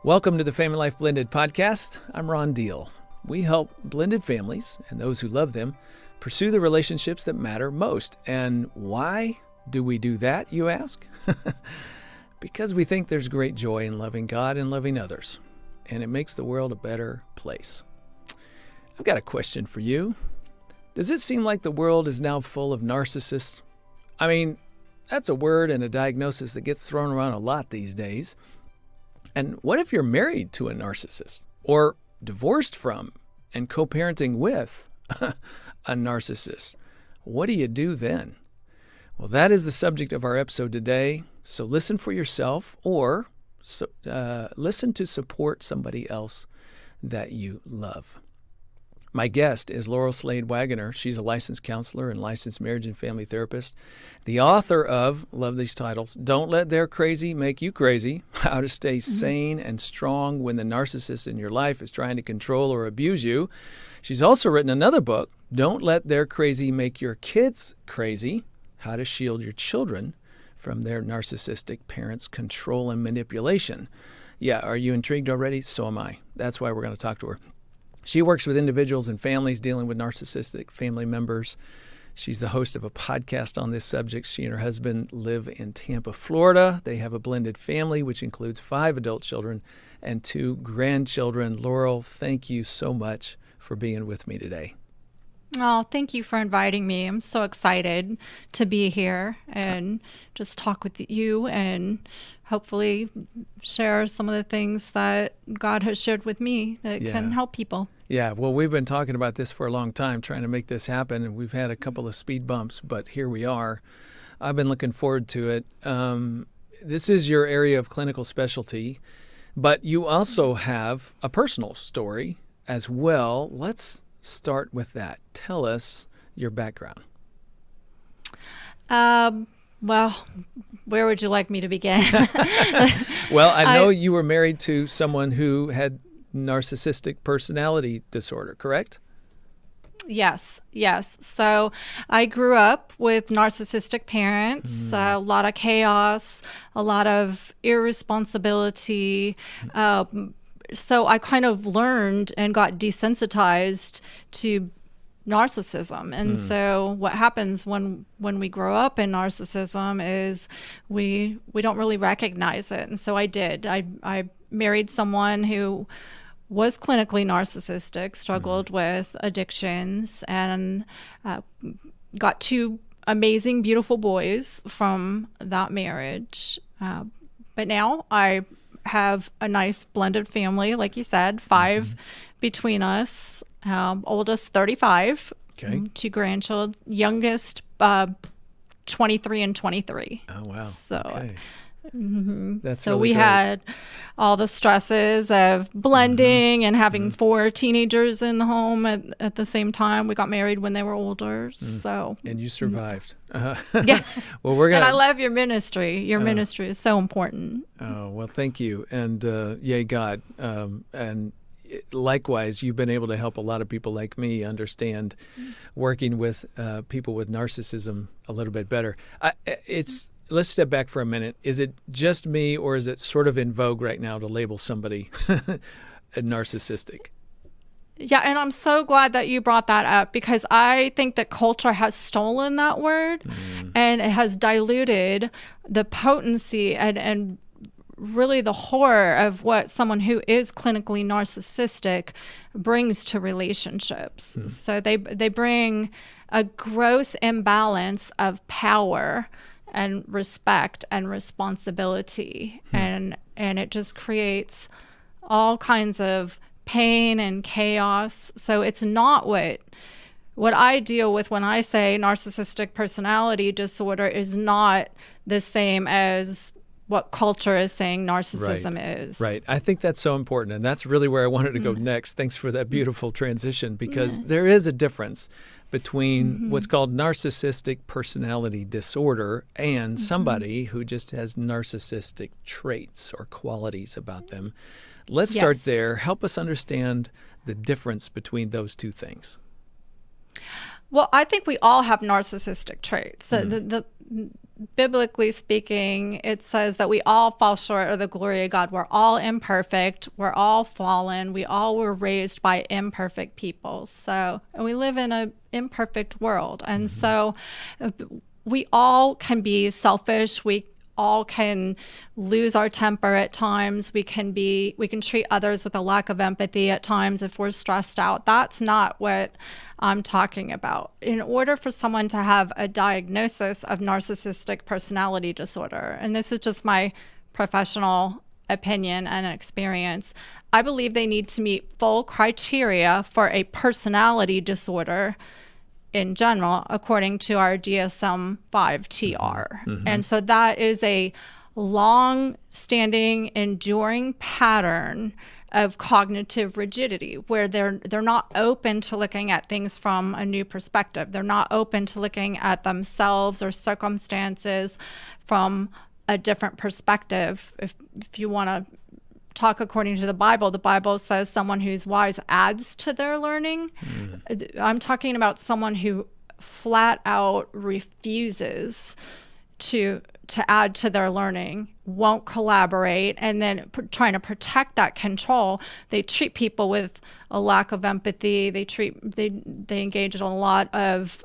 Welcome to the FamilyLife Blended podcast. I'm Ron Deal. We help blended families and those who love them pursue the relationships that matter most. And why do we do that, you ask? Because we think there's great joy in loving God and loving others, and it makes the world a better place. I've got a question for you. Does it seem like the world is now full of narcissists? I mean, that's a word and a diagnosis that gets thrown around a lot these days. And what if you're married to a narcissist or divorced from and co-parenting with a narcissist? What do you do then? Well, that is the subject of our episode today. So listen for yourself or listen to support somebody else that you love. My guest is Laurel Waggoner. She's a licensed counselor and licensed marriage and family therapist. The author of, love these titles, Don't Let Their Crazy Make You Crazy, How to Stay Sane and Strong When the Narcissist in Your Life is Trying to Control or Abuse You. She's also written another book, Don't Let Their Crazy Make Your Kids Crazy, How to Shield Your Children from Their Narcissistic Parents' Control and Manipulation. Yeah, are you intrigued already? So am I. That's why we're going to talk to her. She works with individuals and families dealing with narcissistic family members. She's the host of a podcast on this subject. She and her husband live in Tampa, Florida. They have a blended family, which includes 5 adult children and 2 grandchildren. Laurel, thank you so much for being with me today. Oh, thank you for inviting me. I'm so excited to be here and just talk with you and hopefully share some of the things that God has shared with me that can help people. Yeah, well, we've been talking about this for a long time, trying to make this happen, and we've had a couple of speed bumps, but here we are. I've been looking forward to it. This is your area of clinical specialty, but you also have a personal story as well. Let's start with that. Tell us your background. Well, where would you like me to begin? Well, I know you were married to someone who had narcissistic personality disorder, correct? Yes. So I grew up with narcissistic parents, a lot of chaos, a lot of irresponsibility. So I kind of learned and got desensitized to narcissism. And so what happens when we grow up in narcissism is we don't really recognize it. And so I did. I married someone who was clinically narcissistic, struggled with addictions, and got 2 amazing, beautiful boys from that marriage. But now I have a nice blended family, like you said, 5 between us. Oldest 35, okay. 2 grandchildren, youngest 23 and 23. Oh wow! So, okay. That's so really we great. had all the stresses of blending and having 4 teenagers in the home at the same time. We got married when they were older, so and you survived. Yeah. Well, we're gonna. And I love your ministry. Your ministry is so important. Oh well, thank you, and yay God, and. Likewise, you've been able to help a lot of people like me understand working with people with narcissism a little bit better. Let's step back for a minute. Is it just me, or is it sort of in vogue right now to label somebody narcissistic? Yeah, and I'm so glad that you brought that up, because I think that culture has stolen that word and it has diluted the potency and really the horror of what someone who is clinically narcissistic brings to relationships. So they bring a gross imbalance of power and respect and responsibility, and it just creates all kinds of pain and chaos. So it's not what I deal with when I say narcissistic personality disorder is not the same as what culture is saying narcissism is. Right. I think that's so important. And that's really where I wanted to go next. Thanks for that beautiful transition, because there is a difference between what's called narcissistic personality disorder and somebody who just has narcissistic traits or qualities about them. Let's start there. Help us understand the difference between those two things. Well, I think we all have narcissistic traits. So biblically speaking, it says that we all fall short of the glory of God. We're all imperfect. We're all fallen. We all were raised by imperfect people. So, and we live in an imperfect world. And so we all can be selfish. We all can lose our temper at times. We can treat others with a lack of empathy at times if we're stressed out. That's not what I'm talking about. In order for someone to have a diagnosis of narcissistic personality disorder, and this is just my professional opinion and experience, I believe they need to meet full criteria for a personality disorder in general, according to our DSM-5 TR. And so that is a long-standing, enduring pattern of cognitive rigidity, where they're not open to looking at things from a new perspective. They're not open to looking at themselves or circumstances from a different perspective. If you want to talk according to the Bible says someone who's wise adds to their learning. I'm talking about someone who flat out refuses to add to their learning, won't collaborate, and then trying to protect that control. They treat people with a lack of empathy. They engage in a lot of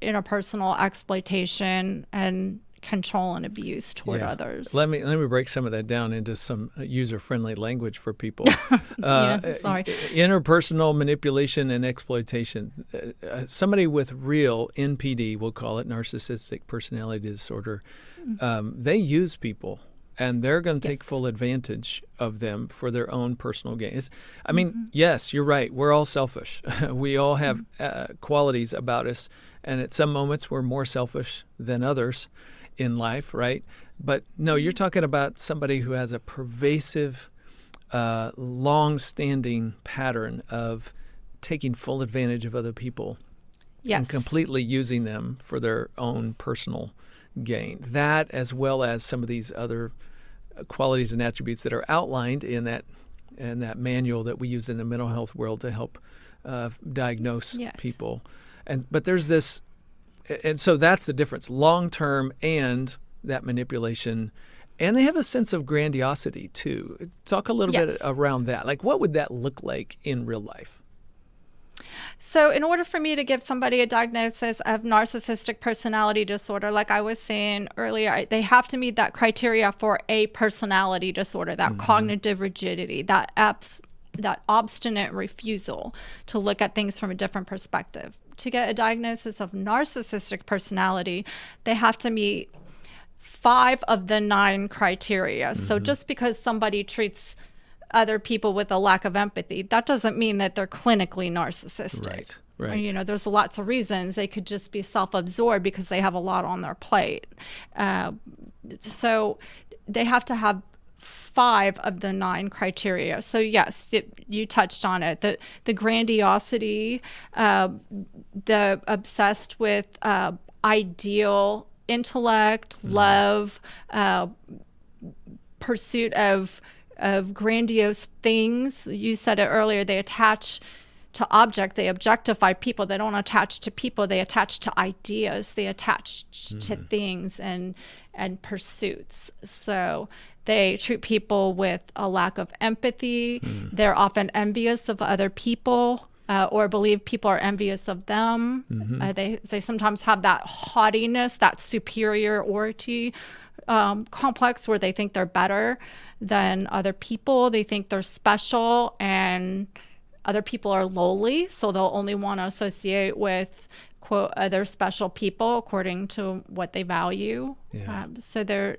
interpersonal exploitation and control and abuse toward others. Let me break some of that down into some user-friendly language for people. Sorry. Interpersonal manipulation and exploitation. Somebody with real NPD, we'll call it narcissistic personality disorder, they use people, and they're going to take full advantage of them for their own personal gain. Yes, you're right. We're all selfish. We all have qualities about us, and at some moments we're more selfish than others in life, right? But no, you're talking about somebody who has a pervasive, long-standing pattern of taking full advantage of other people and completely using them for their own personal gain. That, as well as some of these other qualities and attributes that are outlined in that manual that we use in the mental health world to help diagnose people. But there's this. And so that's the difference, long-term and that manipulation. And they have a sense of grandiosity, too. Talk a little bit around that. Like, what would that look like in real life? So in order for me to give somebody a diagnosis of narcissistic personality disorder, like I was saying earlier, they have to meet that criteria for a personality disorder, that cognitive rigidity, that obstinate refusal to look at things from a different perspective. To get a diagnosis of narcissistic personality, they have to meet 5 of the 9 criteria. So just because somebody treats other people with a lack of empathy, that doesn't mean that they're clinically narcissistic. Right. There's lots of reasons. They could just be self-absorbed because they have a lot on their plate. So they have to have 5 of the 9 criteria. So yes, you touched on it. The grandiosity, the obsessed with ideal intellect, love, pursuit of grandiose things. You said it earlier. They attach to object. They objectify people. They don't attach to people. They attach to ideas. They attach to things and pursuits. So they treat people with a lack of empathy. They're often envious of other people or believe people are envious of them. They sometimes have that haughtiness, that superiority complex where they think they're better than other people. They think they're special and other people are lowly, so they'll only want to associate with, quote, other special people according to what they value. So they're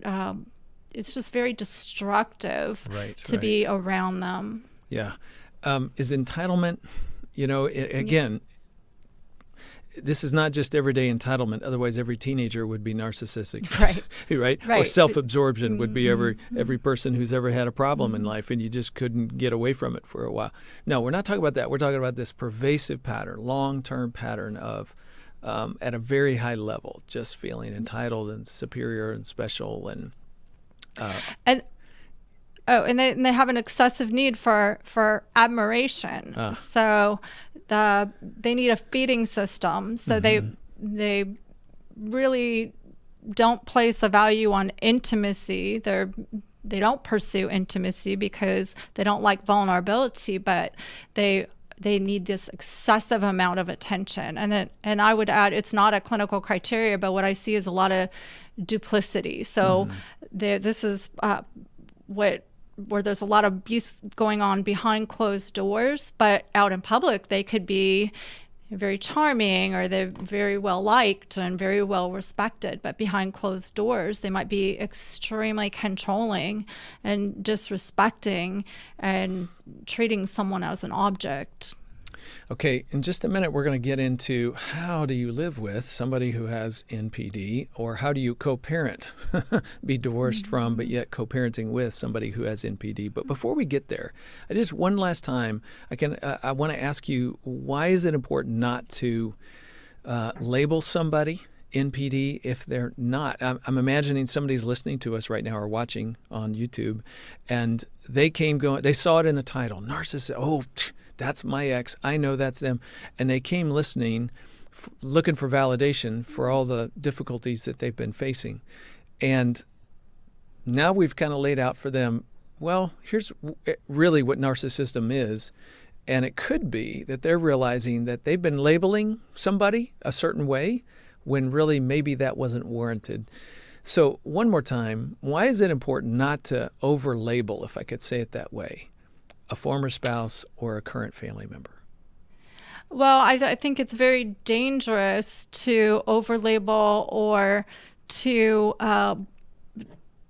it's just very destructive to be around them. Is entitlement, again, this is not just everyday entitlement. Otherwise, every teenager would be narcissistic, right? Or self-absorption would be every person who's ever had a problem in life, and you just couldn't get away from it for a while. No, we're not talking about that. We're talking about this pervasive pattern, long-term pattern of, at a very high level, just feeling entitled and superior and special and they have an excessive need for admiration. So they need a feeding system. So they really don't place a value on intimacy. They don't pursue intimacy because they don't like vulnerability, but they need this excessive amount of attention. And I would add, it's not a clinical criteria, but what I see is a lot of duplicity. So this is where there's a lot of abuse going on behind closed doors, but out in public, they could be very charming, or they're very well liked and very well respected, but behind closed doors they might be extremely controlling and disrespecting and treating someone as an object. Okay, in just a minute we're going to get into how do you live with somebody who has NPD, or how do you co-parent, be divorced from but yet co-parenting with somebody who has NPD. But before we get there, one last time, I want to ask you, why is it important not to label somebody NPD if they're not? I'm imagining somebody's listening to us right now or watching on YouTube, and they saw it in the title, narcissist. Oh, that's my ex. I know that's them. And they came listening, looking for validation for all the difficulties that they've been facing. And now we've kind of laid out for them, well, here's really what narcissism is. And it could be that they're realizing that they've been labeling somebody a certain way when really maybe that wasn't warranted. So one more time, why is it important not to over-label, if I could say it that way, a former spouse or a current family member? Well, I think it's very dangerous to over-label or to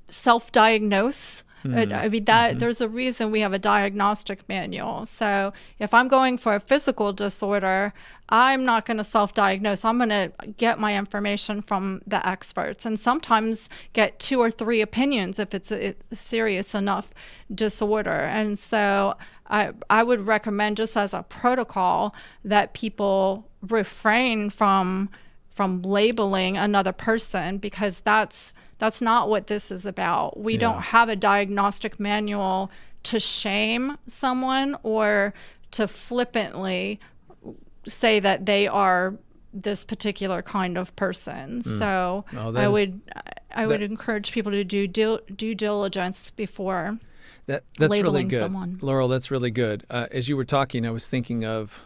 self-diagnose. I mean, there's a reason we have a diagnostic manual. So if I'm going for a physical disorder, I'm not going to self-diagnose. I'm going to get my information from the experts, and sometimes get 2 or 3 opinions if it's a serious enough disorder. And so I would recommend, just as a protocol, that people refrain from labeling another person, because that's not what this is about. We don't have a diagnostic manual to shame someone or to flippantly say that they are this particular kind of person. So I would encourage people to do due diligence before that's labeling really good. someone. Laurel, that's really good. As you were talking, I was thinking of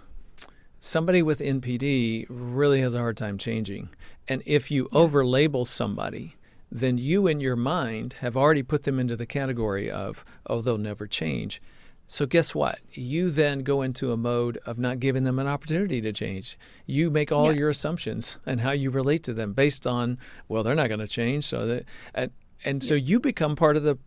somebody with NPD really has a hard time changing. And if you over-label somebody, then you in your mind have already put them into the category of, oh, they'll never change. So guess what? You then go into a mode of not giving them an opportunity to change. You make all your assumptions and how you relate to them based on, well, they're not going to change. So so you become part of the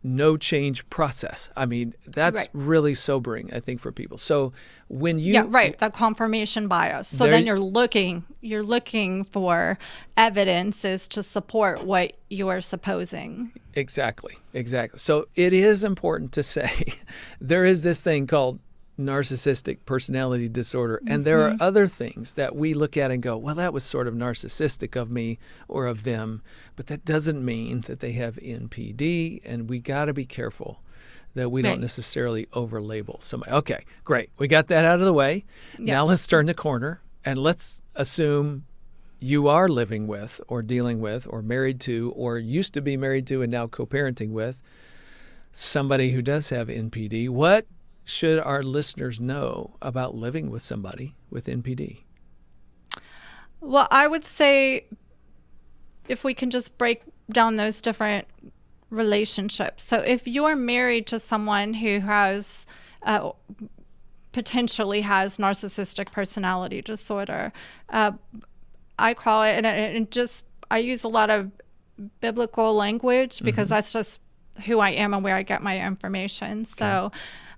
no change process. I mean, that's really sobering, I think, for people. So when you the confirmation bias. So then you're looking for evidences to support what you are supposing. Exactly. So it is important to say there is this thing called narcissistic personality disorder, and there are other things that we look at and go, well, that was sort of narcissistic of me or of them, but that doesn't mean that they have NPD, and we got to be careful that we don't necessarily over-label somebody. Okay, great. We got that out of the way. Now let's turn the corner, and let's assume you are living with or dealing with or married to or used to be married to and now co-parenting with somebody who does have NPD. What should our listeners know about living with somebody with NPD? Well, I would say, if we can just break down those different relationships. So if you're married to someone who has potentially has narcissistic personality disorder, I call it, I use a lot of biblical language because that's just who I am and where I get my information. So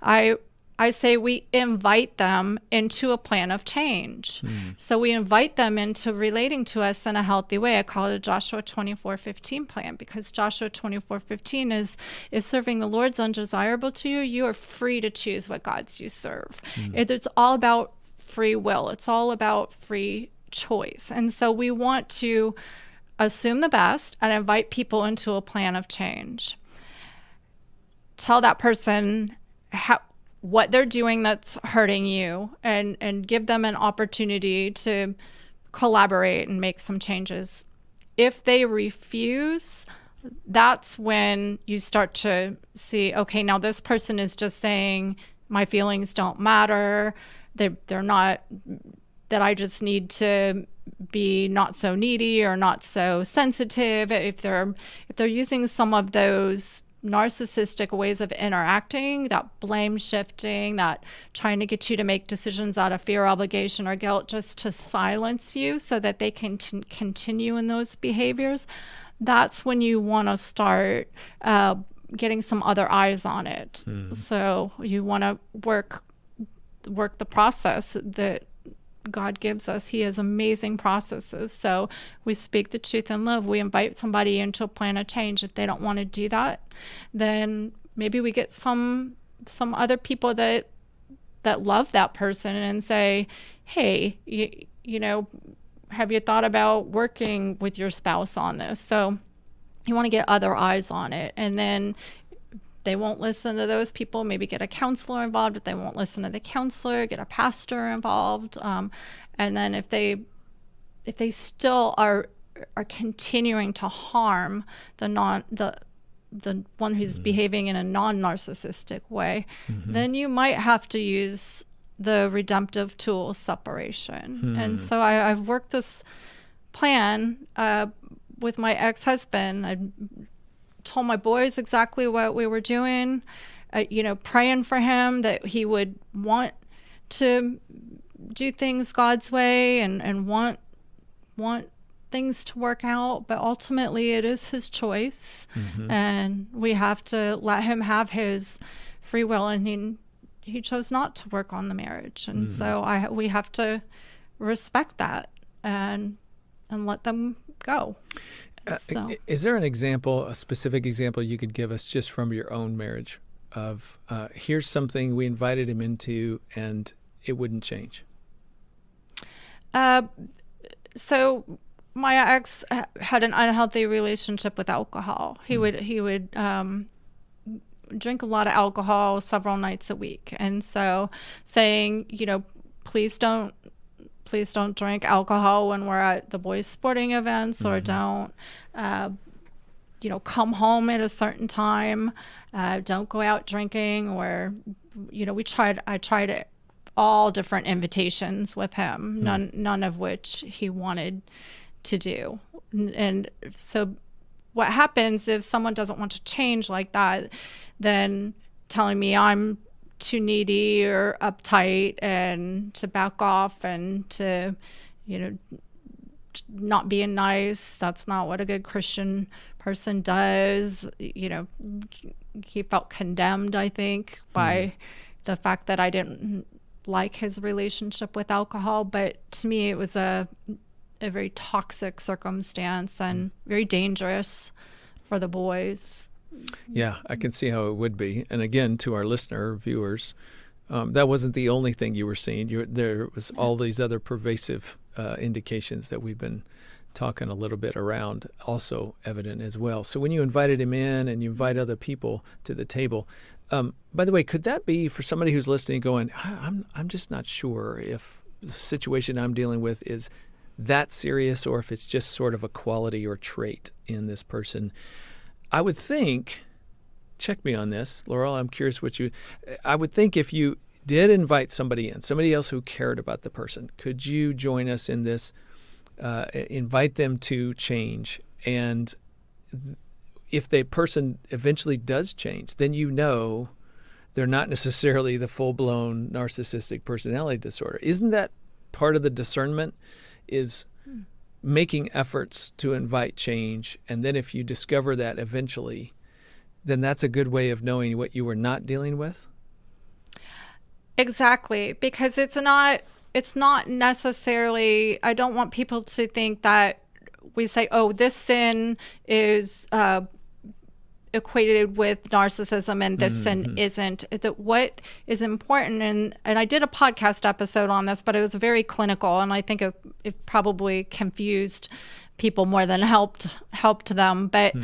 I say we invite them into a plan of change. So we invite them into relating to us in a healthy way. I call it a Joshua 24:15 plan, because Joshua 24:15 is, if serving the Lord's undesirable to you, you are free to choose what gods you serve. It's all about free will. It's all about free choice. And so we want to assume the best and invite people into a plan of change. Tell that person what they're doing that's hurting you, and give them an opportunity to collaborate and make some changes if they refuse, that's when you start to see, okay, now this person is just saying my feelings don't matter. They're not, that I just need to be not so needy or not so sensitive. If they're using some of those narcissistic ways of interacting, that blame shifting, that trying to get you to make decisions out of fear, obligation, or guilt just to silence you so that they can continue in those behaviors, that's when you want to start getting some other eyes on it. So you want to work the process that God gives us. He has amazing processes. So we speak the truth in love. We invite somebody into a plan of change. If they don't want to do that, then maybe we get some other people that love that person and say, hey, you know, have you thought about working with your spouse on this? So you want to get other eyes on it. And then they won't listen to those people, maybe get a counselor involved. If they won't listen to the counselor, get a pastor involved. And then if they still are continuing to harm the one who's behaving in a non-narcissistic way, then you might have to use the redemptive tool, separation. And so I've worked this plan with my ex-husband. I told my boys exactly what we were doing, praying for him that he would want to do things God's way and want things to work out. But ultimately, it is his choice, and we have to let him have his free will. And he chose not to work on the marriage, and so we have to respect that and let them go. So. Is there an example, a specific example you could give us just from your own marriage of here's something we invited him into and it wouldn't change? So my ex had an unhealthy relationship with alcohol. He would drink a lot of alcohol several nights a week. And so saying, please don't drink alcohol when we're at the boys' sporting events, or don't, come home at a certain time. Don't go out drinking, or, I tried all different invitations with him, none of which he wanted to do. And so what happens if someone doesn't want to change like that, then telling me I'm too needy or uptight and to back off and to, not being nice. That's not what a good Christian person does. He felt condemned, I think, by the fact that I didn't like his relationship with alcohol. But to me, it was a very toxic circumstance and very dangerous for the boys. Yeah, I can see how it would be. And again, to our listener, viewers, that wasn't the only thing you were seeing. There was all these other pervasive indications that we've been talking a little bit around, also evident as well. So when you invited him in and you invite other people to the table, by the way, could that be for somebody who's listening going, I'm just not sure if the situation I'm dealing with is that serious or if it's just sort of a quality or trait in this person? I would think, check me on this, Laurel, I'm curious I would think if you did invite somebody in, somebody else who cared about the person, could you join us in this, invite them to change? And if the person eventually does change, then they're not necessarily the full-blown narcissistic personality disorder. Isn't that part of the discernment, is making efforts to invite change? And then if you discover that eventually, then that's a good way of knowing what you were not dealing with? Exactly, because it's not necessarily, I don't want people to think that we say, oh, this sin is equated with narcissism and this sin isn't. That what is important, and I did a podcast episode on this, but it was very clinical, and I think it probably confused people more than helped them. But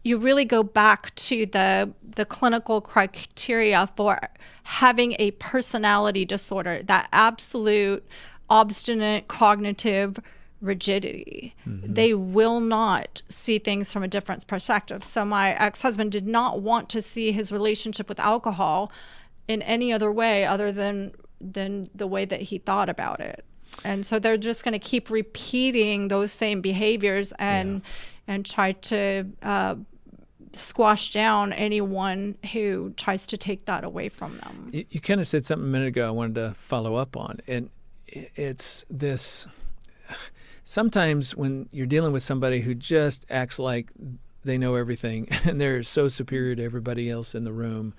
you really go back to the clinical criteria for having a personality disorder, that absolute obstinate cognitive rigidity. They will not see things from a different perspective. So my ex-husband did not want to see his relationship with alcohol in any other way other than the way that he thought about it. And so they're just going to keep repeating those same behaviors and try to squash down anyone who tries to take that away from them. You kind of said something a minute ago I wanted to follow up on, and it's this. Sometimes when you're dealing with somebody who just acts like they know everything and they're so superior to everybody else in the room,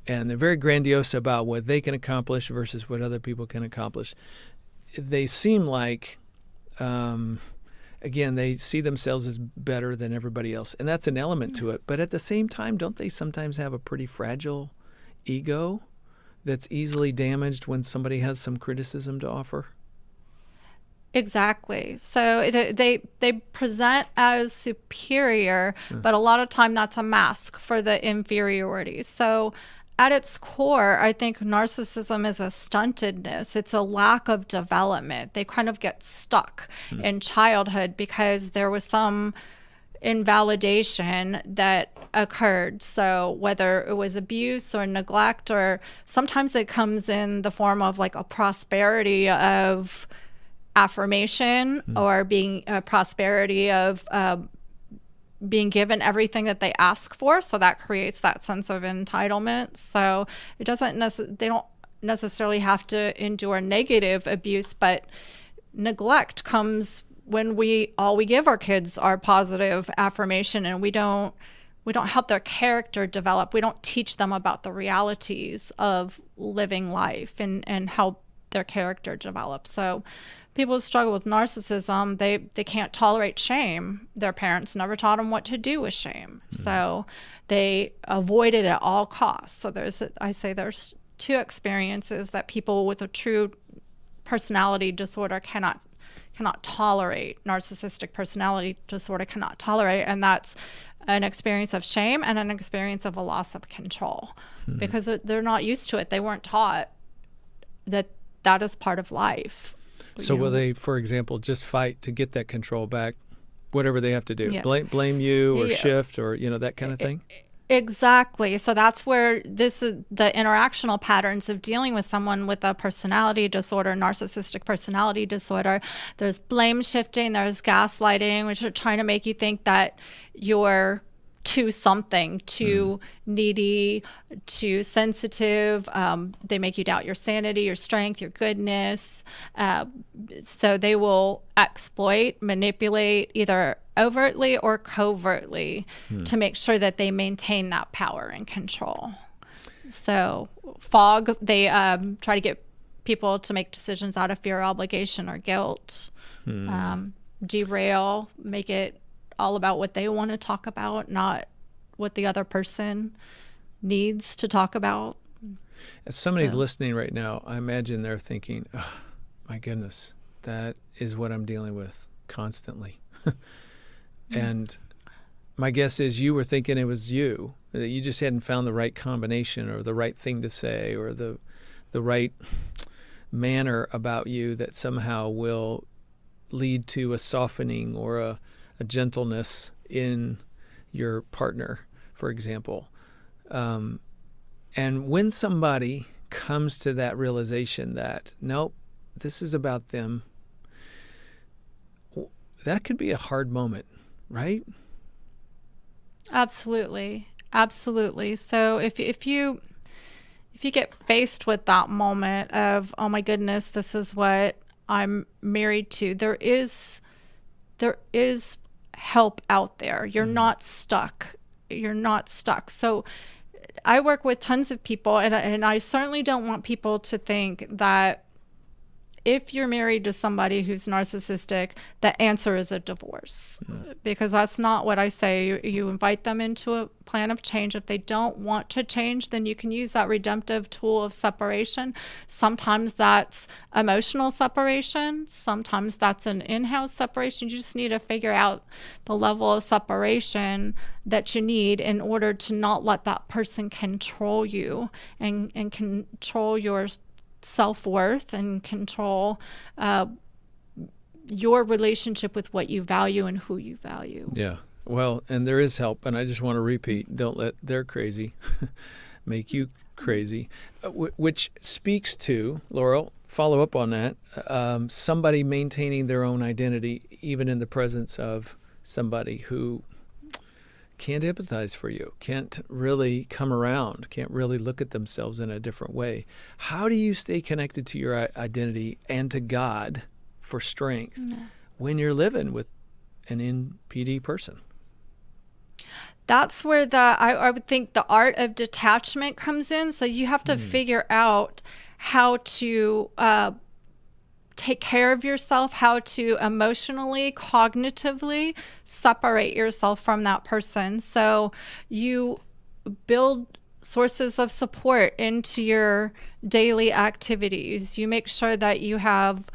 and they're very grandiose about what they can accomplish versus what other people can accomplish, they seem like, again, they see themselves as better than everybody else. And that's an element to it. But at the same time, don't they sometimes have a pretty fragile ego that's easily damaged when somebody has some criticism to offer? Exactly. So they present as superior, but a lot of time that's a mask for the inferiority. So at its core, I think narcissism is a stuntedness. It's a lack of development. They kind of get stuck in childhood because there was some invalidation that occurred. So whether it was abuse or neglect, or sometimes it comes in the form of like a prosperity of affirmation or being a prosperity of being given everything that they ask for. So that creates that sense of entitlement. So it doesn't they don't necessarily have to endure negative abuse, but neglect comes when all we give our kids are positive affirmation, and we don't help their character develop. We don't teach them about the realities of living life and help their character develop. So people who struggle with narcissism, they can't tolerate shame. Their parents never taught them what to do with shame. So they avoid it at all costs. So there's two experiences that people with a true personality disorder cannot tolerate. Narcissistic personality disorder cannot tolerate, and that's an experience of shame and an experience of a loss of control, because they're not used to it. They weren't taught that is part of life. So will they, for example, just fight to get that control back, whatever they have to do? Yeah. Blame you or shift or, that kind of thing? Exactly. So that's where this is the interactional patterns of dealing with someone with a personality disorder, narcissistic personality disorder. There's blame shifting, there's gaslighting, which are trying to make you think that you're too something, too needy, too sensitive. They make you doubt your sanity, your strength, your goodness. So they will exploit, manipulate, either overtly or covertly, to make sure that they maintain that power and control. So fog, they try to get people to make decisions out of fear, obligation, or guilt. Derail, make it all about what they want to talk about, not what the other person needs to talk about. As somebody's listening right now, I imagine they're thinking, oh, my goodness, that is what I'm dealing with constantly. And my guess is you were thinking it was you, that you just hadn't found the right combination or the right thing to say or the right manner about you that somehow will lead to a softening or a gentleness in your partner, for example. And when somebody comes to that realization that, nope, this is about them, that could be a hard moment, right? Absolutely. Absolutely. So if you get faced with that moment of, oh my goodness, this is what I'm married to, there is help out there. You're not stuck. You're not stuck. So I work with tons of people, and I certainly don't want people to think that if you're married to somebody who's narcissistic, the answer is a divorce, because that's not what I say. You invite them into a plan of change. If they don't want to change, then you can use that redemptive tool of separation. Sometimes that's emotional separation. Sometimes that's an in-house separation. You just need to figure out the level of separation that you need in order to not let that person control you and control your self-worth and control your relationship with what you value and who you value. Yeah. Well, and there is help. And I just want to repeat, don't let their crazy make you crazy, which speaks to, Laurel, follow up on that, somebody maintaining their own identity, even in the presence of somebody who can't empathize for you, can't really come around, can't really look at themselves in a different way. How do you stay connected to your identity and to God for strength when you're living with an NPD person? That's where I would think the art of detachment comes in. So you have to figure out how to take care of yourself, how to emotionally, cognitively separate yourself from that person. So you build sources of support into your daily activities. You make sure that you have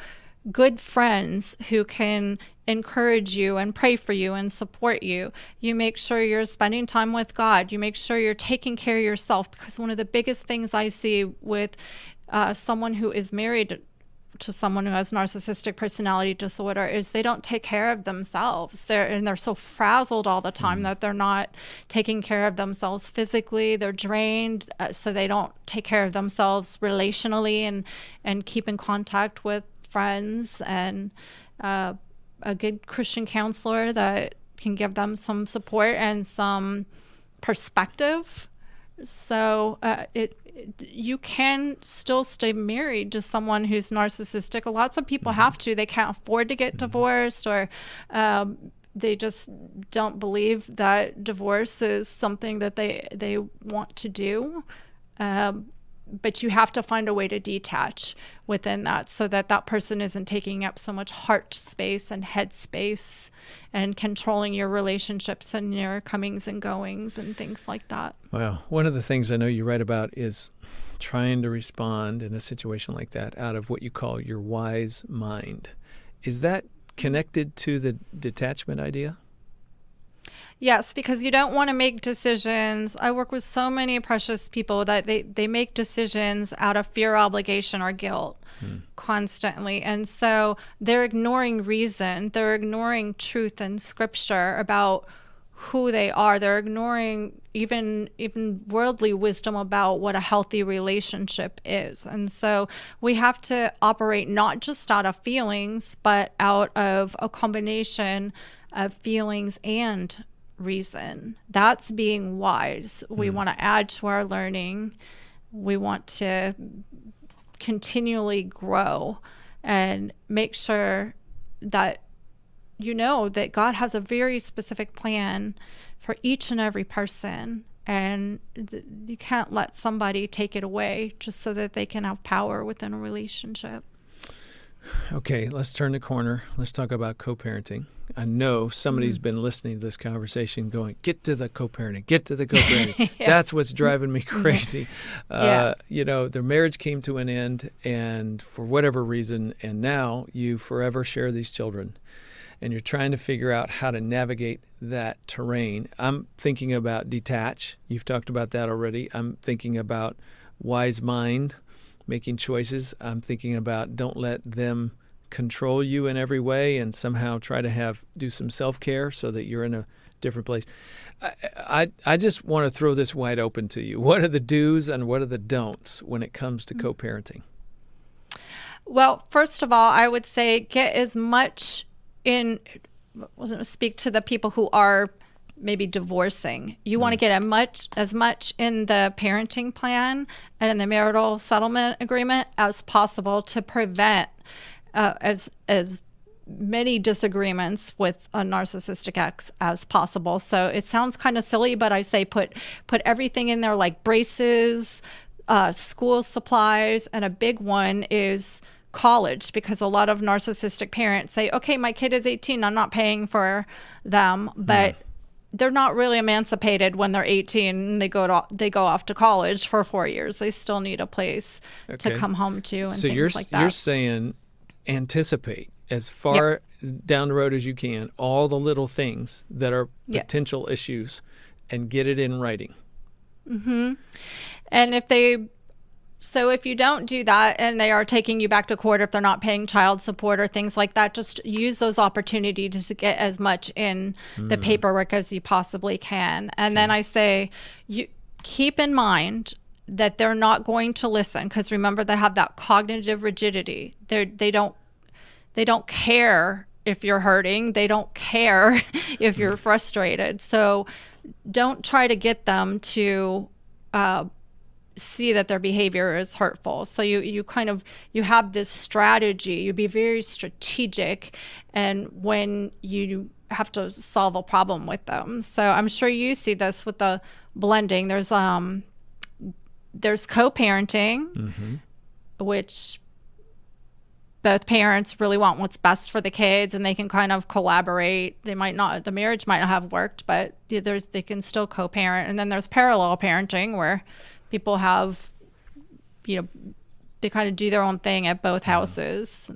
good friends who can encourage you and pray for you and support you. You make sure you're spending time with God. You make sure you're taking care of yourself, because one of the biggest things I see with someone who is married to someone who has narcissistic personality disorder is they don't take care of themselves. They're so frazzled all the time that they're not taking care of themselves physically. They're drained, so they don't take care of themselves relationally and keep in contact with friends and a good Christian counselor that can give them some support and some perspective. So you can still stay married to someone who's narcissistic. Lots of people have to. They can't afford to get divorced, or they just don't believe that divorce is something that they want to do. But you have to find a way to detach within that, so that that person isn't taking up so much heart space and head space and controlling your relationships and your comings and goings and things like that. Well, one of the things I know you write about is trying to respond in a situation like that out of what you call your wise mind. Is that connected to the detachment idea? Yes, because you don't want to make decisions. I work with so many precious people that they make decisions out of fear, obligation, or guilt constantly. And so they're ignoring reason. They're ignoring truth and scripture about who they are. They're ignoring even worldly wisdom about what a healthy relationship is. And so we have to operate not just out of feelings, but out of a combination of feelings and reason. That's being wise. We want to add to our learning. We want to continually grow and make sure that you know that God has a very specific plan for each and every person, and you can't let somebody take it away just so that they can have power within a relationship. Okay, let's turn the corner. Let's talk about co-parenting. I know somebody's been listening to this conversation going, get to the co-parenting, get to the co-parenting. Yeah. That's what's driving me crazy. Yeah. Their marriage came to an end, and for whatever reason, and now you forever share these children, and you're trying to figure out how to navigate that terrain. I'm thinking about detach. You've talked about that already. I'm thinking about wise mind, making choices. I'm thinking about don't let them control you in every way, and somehow try to do some self-care so that you're in a different place. I just want to throw this wide open to you. What are the do's and what are the don'ts when it comes to co-parenting? Well, first of all, I would say get as much speak to the people who are maybe divorcing. You want to get as much in the parenting plan and in the marital settlement agreement as possible to prevent as many disagreements with a narcissistic ex as possible. So it sounds kind of silly, but I say put everything in there, like braces, school supplies, and a big one is college, because a lot of narcissistic parents say, okay, my kid is 18, I'm not paying for them, but they're not really emancipated when they're 18 and they go off to college for 4 years. They still need a place to come home to and things like that. You're saying anticipate as far down the road as you can all the little things that are potential issues and get it in writing. Mm-hmm. And if they So if you don't do that and they are taking you back to court, if they're not paying child support or things like that, just use those opportunities to get as much in the paperwork as you possibly can. And then I say, you keep in mind that they're not going to listen, because remember, they have that cognitive rigidity. They don't care if you're hurting. They don't care if you're frustrated. So don't try to get them to see that their behavior is hurtful. So you have this strategy. You be very strategic, and when you have to solve a problem with them. So I'm sure you see this with the blending. There's co-parenting, which both parents really want what's best for the kids, and they can kind of collaborate. The marriage might not have worked, but they can still co-parent. And then there's parallel parenting, where people have, they kind of do their own thing at both houses,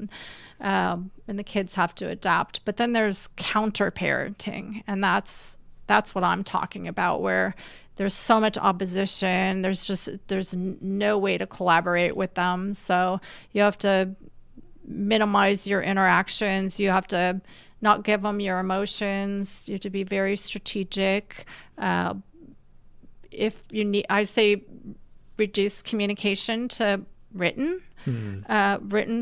and the kids have to adapt. But then there's counter-parenting, and that's what I'm talking about, where there's so much opposition. There's no way to collaborate with them. So you have to minimize your interactions. You have to not give them your emotions. You have to be very strategic. If you need, I say reduce communication to written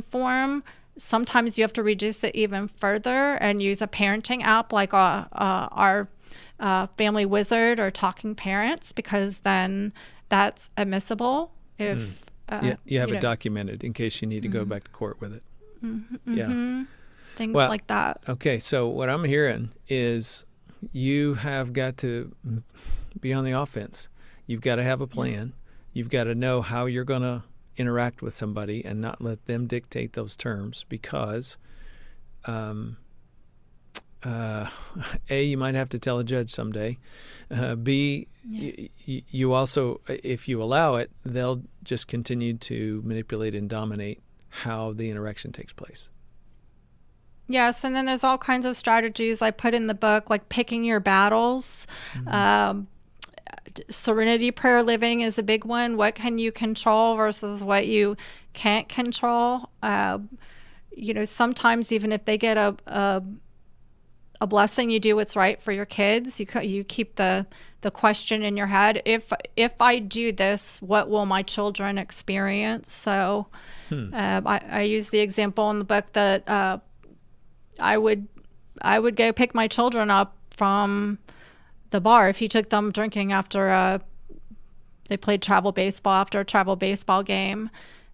form. Sometimes you have to reduce it even further and use a parenting app like our Family Wizard or Talking Parents, because then that's admissible. If you have it documented in case you need to go back to court with it. Things like that. Okay, so what I'm hearing is you have got to be on the offense. You've got to have a plan. You've got to know how you're going to interact with somebody and not let them dictate those terms, because A, you might have to tell a judge someday. B, you also, if you allow it, they'll just continue to manipulate and dominate how the interaction takes place. Yes, and then there's all kinds of strategies I put in the book, like picking your battles. Serenity prayer living is a big one. What can you control versus what you can't control? Sometimes even if they get a blessing, you do what's right for your kids. You keep the question in your head. If I do this, what will my children experience? So I use the example in the book that I would go pick my children up from the bar if he took them drinking after they played travel baseball after a travel baseball game.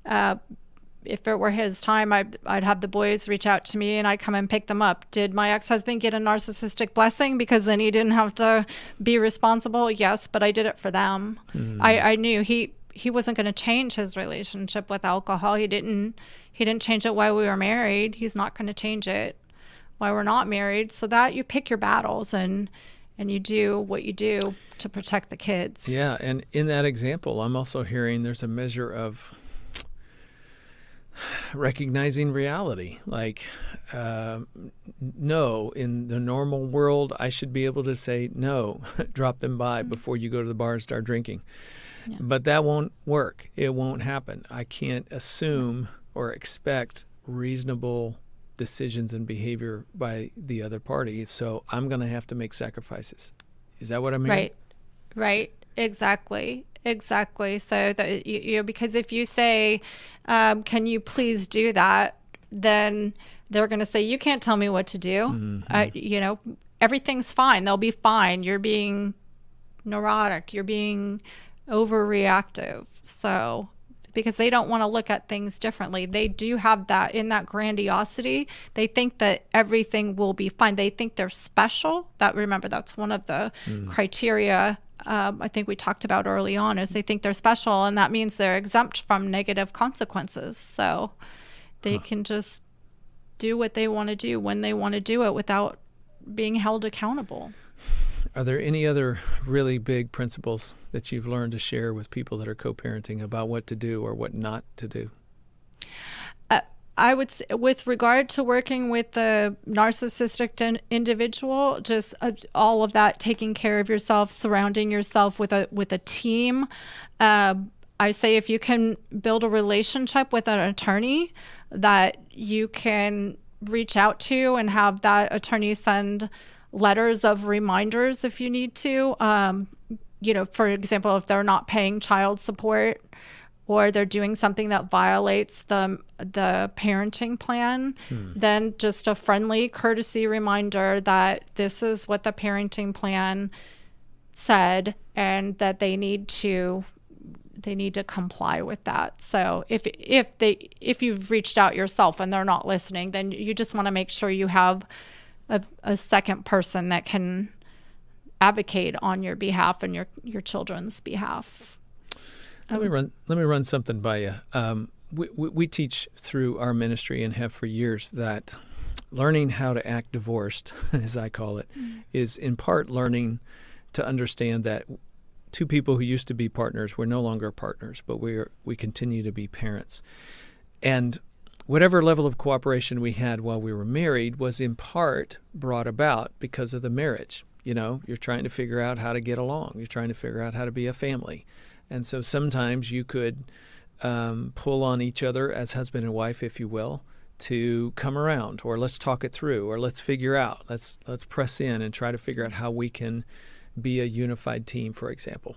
If it were his time, I'd have the boys reach out to me and I'd come and pick them up. Did my ex-husband get a narcissistic blessing because then he didn't have to be responsible? Yes, but I did it for them. I knew he wasn't going to change his relationship with alcohol. He didn't change it while we were married. He's not going to change it while we're not married. So that you pick your battles and you do what you do to protect the kids. Yeah, and in that example, I'm also hearing there's a measure of recognizing reality. Like, no, in the normal world, I should be able to say no, drop them by before you go to the bar and start drinking. Yeah. But that won't work. It won't happen. I can't assume or expect reasonable decisions and behavior by the other party. So I'm going to have to make sacrifices. Is that what I'm hearing? Right. Exactly. So that because if you say, can you please do that? Then they're going to say, you can't tell me what to do. Everything's fine. They'll be fine. You're being neurotic. You're being overreactive. So, because they don't want to look at things differently. They do have that in that grandiosity. They think that everything will be fine. They think they're special. Remember, that's one of the criteria I think we talked about early on, is they think they're special, and that means they're exempt from negative consequences. So they can just do what they want to do when they want to do it without being held accountable. Are there any other really big principles that you've learned to share with people that are co-parenting about what to do or what not to do? I would say, with regard to working with the narcissistic individual, just all of that, taking care of yourself, surrounding yourself with a team. I I say if you can build a relationship with an attorney that you can reach out to and have that attorney send letters of reminders if you need to, for example, if they're not paying child support or they're doing something that violates the parenting plan, then just a friendly courtesy reminder that this is what the parenting plan said and that they need to comply with that. So if you've reached out yourself and they're not listening, then you just want to make sure you have a second person that can advocate on your behalf and your children's behalf. Let me run something by you. We teach through our ministry and have for years that learning how to act divorced, as I call it, is in part learning to understand that two people who used to be partners, we're no longer partners, but we continue to be parents. And whatever level of cooperation we had while we were married was in part brought about because of the marriage. You're trying to figure out how to get along. You're trying to figure out how to be a family. And so sometimes you could pull on each other as husband and wife, if you will, to come around, or let's talk it through, or let's figure out, let's press in and try to figure out how we can be a unified team, for example.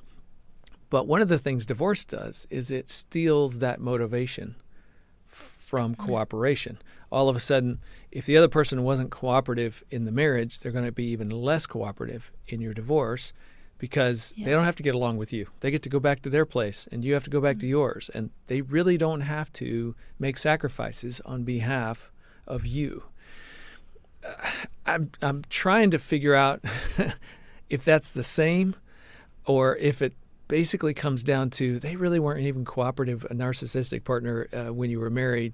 But one of the things divorce does is it steals that motivation from cooperation. All of a sudden, if the other person wasn't cooperative in the marriage, they're going to be even less cooperative in your divorce because they don't have to get along with you. They get to go back to their place and you have to go back to yours. And they really don't have to make sacrifices on behalf of you. I'm trying to figure out if that's the same or if it basically comes down to they really weren't even cooperative, a narcissistic partner when you were married.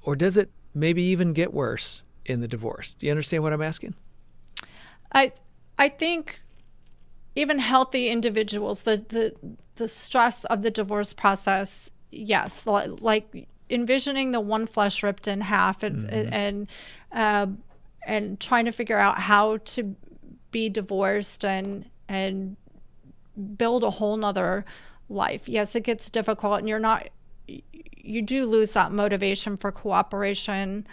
Or does it maybe even get worse in the divorce? Do you understand what I'm asking? I think even healthy individuals, the stress of the divorce process, yes, like envisioning the one flesh ripped in half and trying to figure out how to be divorced and build a whole nother life. Yes, it gets difficult and you do lose that motivation for cooperation,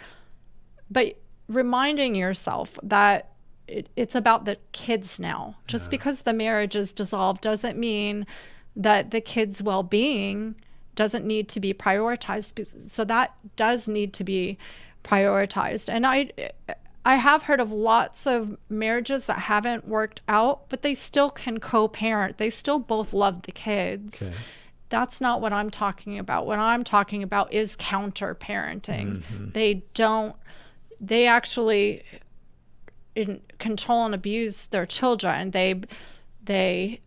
but reminding yourself that it's about the kids now. Just because the marriage is dissolved doesn't mean that the kids' well-being doesn't need to be prioritized. So that does need to be prioritized. And I have heard of lots of marriages that haven't worked out, but they still can co-parent. They still both love the kids. Okay. That's not what I'm talking about. What I'm talking about is counter-parenting. They actually control and abuse their children. They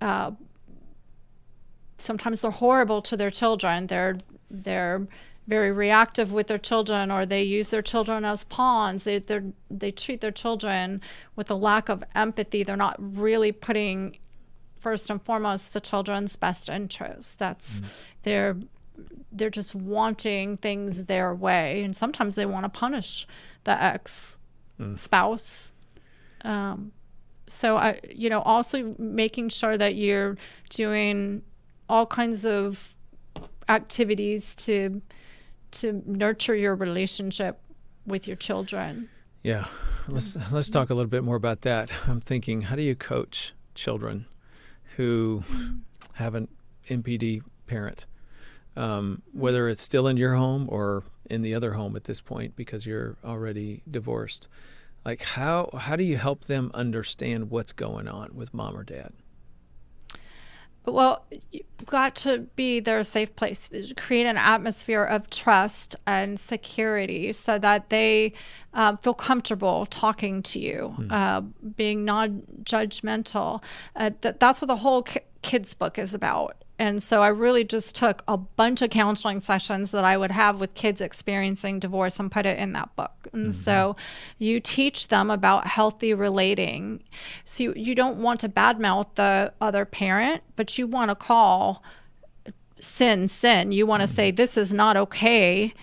sometimes they're horrible to their children. They're very reactive with their children, or they use their children as pawns. They treat their children with a lack of empathy. They're not really putting first and foremost the children's best interests. That's they're just wanting things their way, and sometimes they want to punish the ex-spouse. So also making sure that you're doing all kinds of activities to nurture your relationship with your children. Yeah, let's talk a little bit more about that. I'm thinking, how do you coach children who have an NPD parent, whether it's still in your home or in the other home at this point because you're already divorced? Like how do you help them understand what's going on with mom or dad? Well, you've got to be their safe place, create an atmosphere of trust and security so that they feel comfortable talking to you, being non-judgmental. That's what the whole kids book is about. And so I really just took a bunch of counseling sessions that I would have with kids experiencing divorce and put it in that book. And so you teach them about healthy relating. So you don't want to badmouth the other parent, but you want to call sin. You want to say, this is not okay.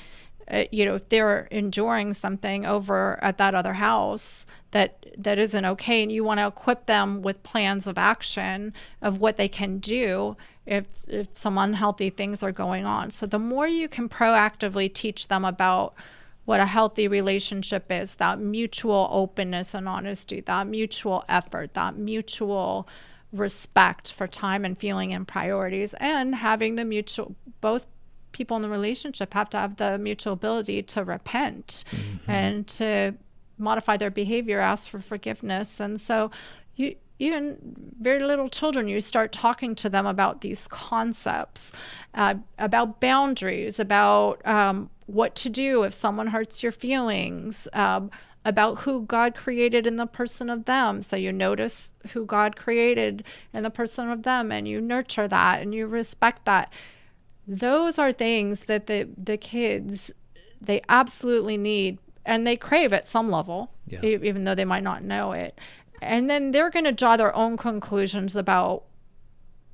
If they're enduring something over at that other house that isn't okay, and you want to equip them with plans of action of what they can do if some unhealthy things are going on. So the more you can proactively teach them about what a healthy relationship is, that mutual openness and honesty, that mutual effort, that mutual respect for time and feeling and priorities, and having the mutual, both people in the relationship have to have the mutual ability to repent and to modify their behavior, ask for forgiveness. And so even very little children, you start talking to them about these concepts, about boundaries, about what to do if someone hurts your feelings, about who God created in the person of them. So you notice who God created in the person of them, and you nurture that and you respect that. Those are things that the kids, they absolutely need and they crave at some level, even though they might not know it. And then they're going to draw their own conclusions about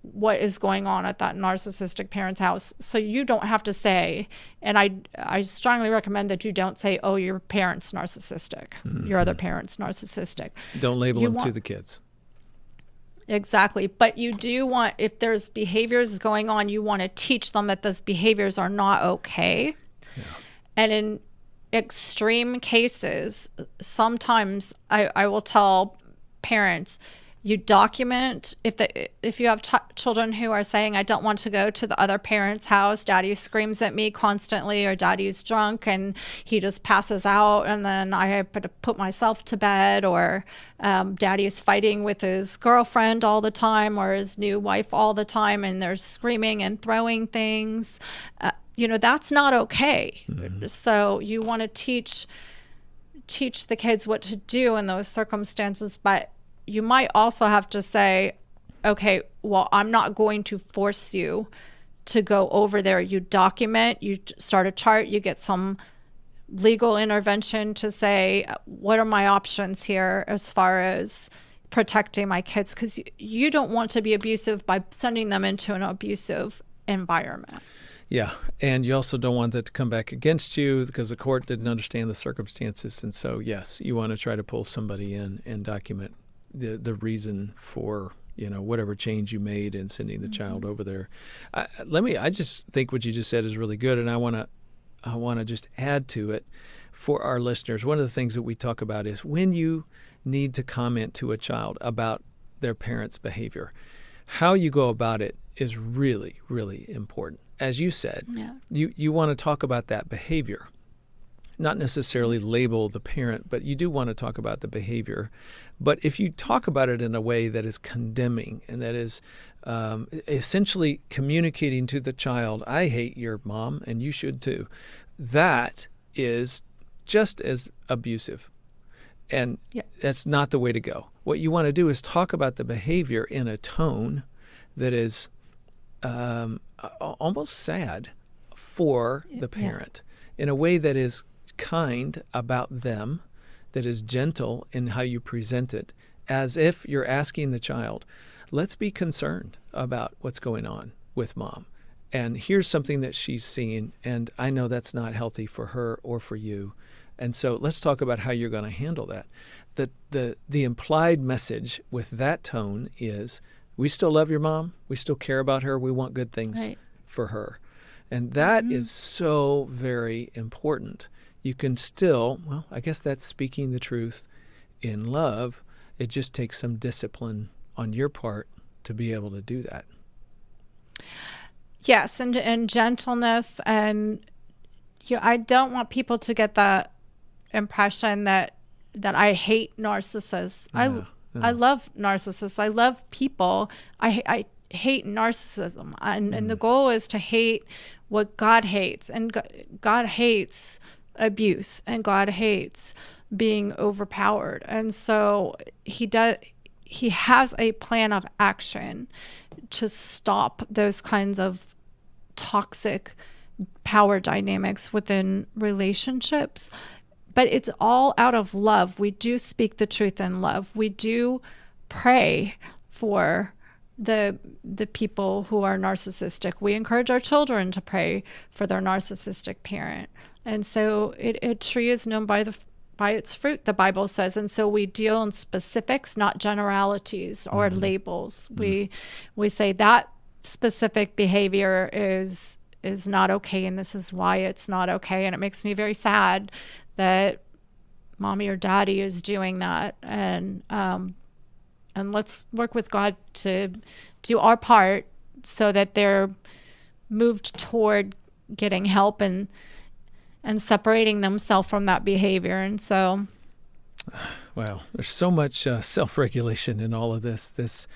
what is going on at that narcissistic parent's house. So you don't have to say, and I strongly recommend that you don't say, oh, your parent's narcissistic, your other parent's narcissistic. Don't label them to the kids. Exactly. But you do want, if there's behaviors going on, you want to teach them that those behaviors are not okay. Yeah. And in extreme cases, sometimes I will tell parents, you document if you have children who are saying, I don't want to go to the other parent's house, daddy screams at me constantly, or daddy's drunk and he just passes out and then I have to put myself to bed, or daddy is fighting with his girlfriend all the time or his new wife all the time and they're screaming and throwing things, that's not okay. So you want to teach the kids what to do in those circumstances, but you might also have to say, okay, well, I'm not going to force you to go over there. You document, you start a chart, you get some legal intervention to say, what are my options here as far as protecting my kids? Because you don't want to be abusive by sending them into an abusive environment. Yeah, and you also don't want that to come back against you because the court didn't understand the circumstances. And so, yes, you want to try to pull somebody in and document the reason for, whatever change you made in sending the child over there. I just think what you just said is really good, and I want to just add to it for our listeners. One of the things that we talk about is when you need to comment to a child about their parents' behavior, how you go about it is really, really important. As you said, you want to talk about that behavior, not necessarily label the parent, but you do want to talk about the behavior. But if you talk about it in a way that is condemning and that is essentially communicating to the child, I hate your mom and you should too, that is just as abusive. And that's not the way to go. What you want to do is talk about the behavior in a tone that is almost sad for the parent, in a way that is kind about them, that is gentle in how you present it, as if you're asking the child, let's be concerned about what's going on with mom. And here's something that she's seen, and I know that's not healthy for her or for you. And so let's talk about how you're going to handle that. The implied message with that tone is, we still love your mom. We still care about her. We want good things for her. And that is so very important. You can still, I guess that's speaking the truth in love. It just takes some discipline on your part to be able to do that. Yes, and gentleness. And I don't want people to get the impression that I hate narcissists. I love narcissists. I love people. I hate narcissism. And the goal is to hate what God hates. And God hates abuse, and God hates being overpowered. And so he has a plan of action to stop those kinds of toxic power dynamics within relationships. But it's all out of love. We do speak the truth in love. We do pray for the people who are narcissistic. We encourage our children to pray for their narcissistic parent. And so a tree is known by its fruit, the Bible says. And so we deal in specifics, not generalities or labels. We say that specific behavior is not okay, and this is why it's not okay. And it makes me very sad that mommy or daddy is doing that. And let's work with God to do our part so that they're moved toward getting help and separating themselves from that behavior. And so, wow, there's so much self-regulation in all of this.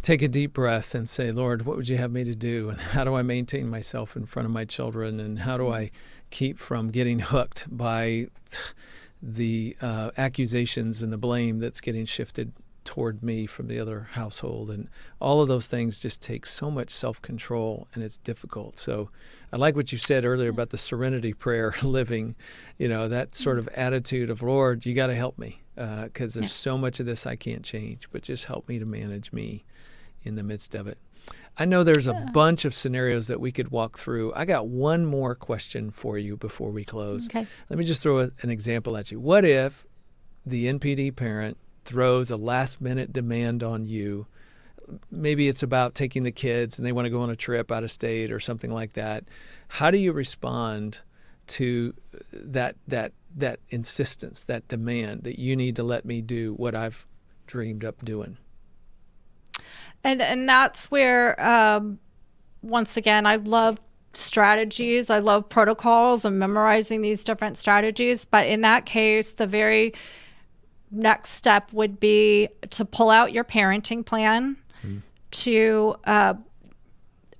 Take a deep breath and say, Lord, what would you have me to do? And how do I maintain myself in front of my children? And how do I keep from getting hooked by the accusations and the blame that's getting shifted toward me from the other household? And all of those things just take so much self-control, and it's difficult. So I like what you said earlier about the serenity prayer living, that sort of attitude of, Lord, you got to help me. Because there's so much of this I can't change, but just help me to manage me in the midst of it. I know there's a bunch of scenarios that we could walk through. I got one more question for you before we close. Okay. Let me just throw an example at you. What if the NPD parent throws a last-minute demand on you? Maybe it's about taking the kids and they want to go on a trip out of state or something like that. How do you respond to that insistence, that demand that you need to let me do what I've dreamed up doing? And that's where, once again, I love strategies. I love protocols and memorizing these different strategies. But in that case, the very next step would be to pull out your parenting plan, to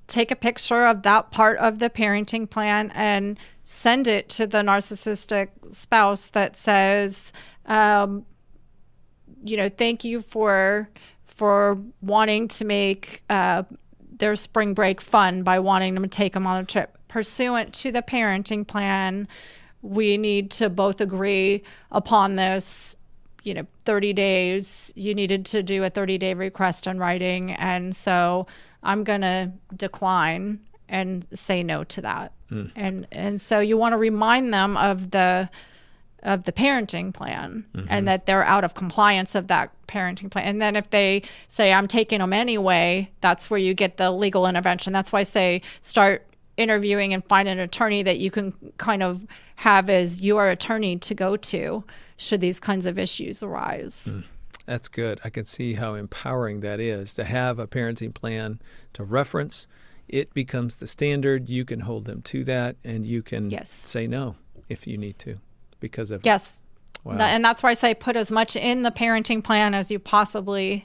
take a picture of that part of the parenting plan and send it to the narcissistic spouse that says, thank you for wanting to make their spring break fun by wanting them to take them on a trip. Pursuant to the parenting plan, we need to both agree upon this, 30 days. You needed to do a 30-day request in writing. And so I'm going to decline and say no to that. And so you want to remind them of the parenting plan, and that they're out of compliance of that parenting plan. And then if they say, I'm taking them anyway, that's where you get the legal intervention. That's why I say start interviewing and find an attorney that you can kind of have as your attorney to go to should these kinds of issues arise. That's good. I can see how empowering that is to have a parenting plan to reference. It becomes the standard. You can hold them to that, and you can say no if you need to because of Yes. Wow. And that's why I say put as much in the parenting plan as you possibly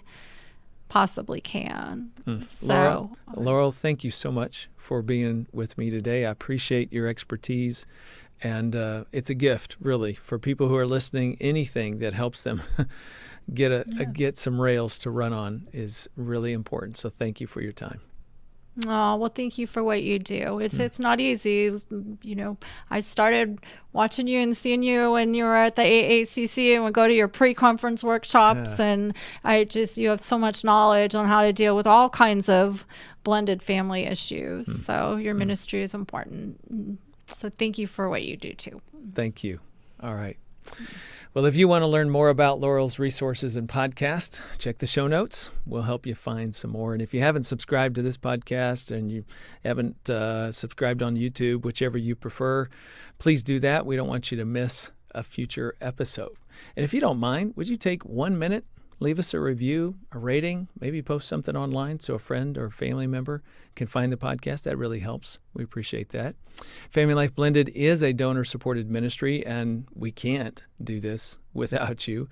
can. So, Laurel, thank you so much for being with me today. I appreciate your expertise, and it's a gift, really, for people who are listening. Anything that helps them get some rails to run on is really important. So thank you for your time. Oh, well, thank you for what you do. It's not easy. I started watching you and seeing you when you were at the AACC and would go to your pre-conference workshops. And you have so much knowledge on how to deal with all kinds of blended family issues. So your ministry is important. So thank you for what you do too. Thank you. All right. Well, if you want to learn more about Laurel's resources and podcast, check the show notes. We'll help you find some more. And if you haven't subscribed to this podcast and you haven't subscribed on YouTube, whichever you prefer, please do that. We don't want you to miss a future episode. And if you don't mind, would you take 1 minute, leave us a review, a rating, maybe post something online so a friend or family member can find the podcast? That really helps. We appreciate that. Family Life Blended is a donor-supported ministry, and we can't do this without you.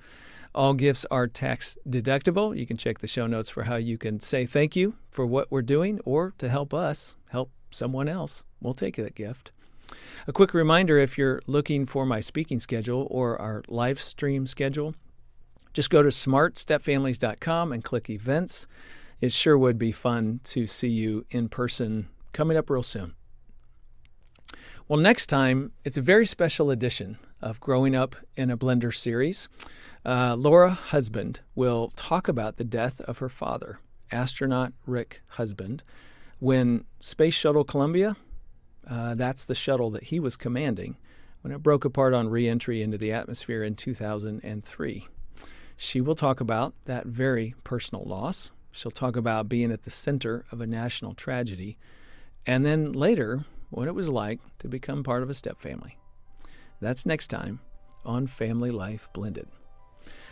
All gifts are tax deductible. You can check the show notes for how you can say thank you for what we're doing or to help us help someone else. We'll take that gift. A quick reminder, if you're looking for my speaking schedule or our live stream schedule, just go to smartstepfamilies.com and click events. It sure would be fun to see you in person coming up real soon. Well, next time, it's a very special edition of Growing Up in a Blender series. Laura Husband will talk about the death of her father, astronaut Rick Husband, when Space Shuttle Columbia, that's the shuttle that he was commanding, when it broke apart on re-entry into the atmosphere in 2003. She will talk about that very personal loss She'll talk about being at the center of a national tragedy, and then later, what it was like to become part of a stepfamily. That's next time on Family Life Blended.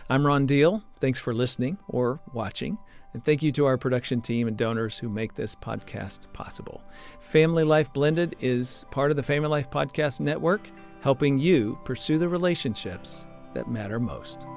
I'm Ron Deal. Thanks for listening or watching. And thank you to our production team and donors who make this podcast possible. Family Life Blended is part of the Family Life Podcast Network, helping you pursue the relationships that matter most.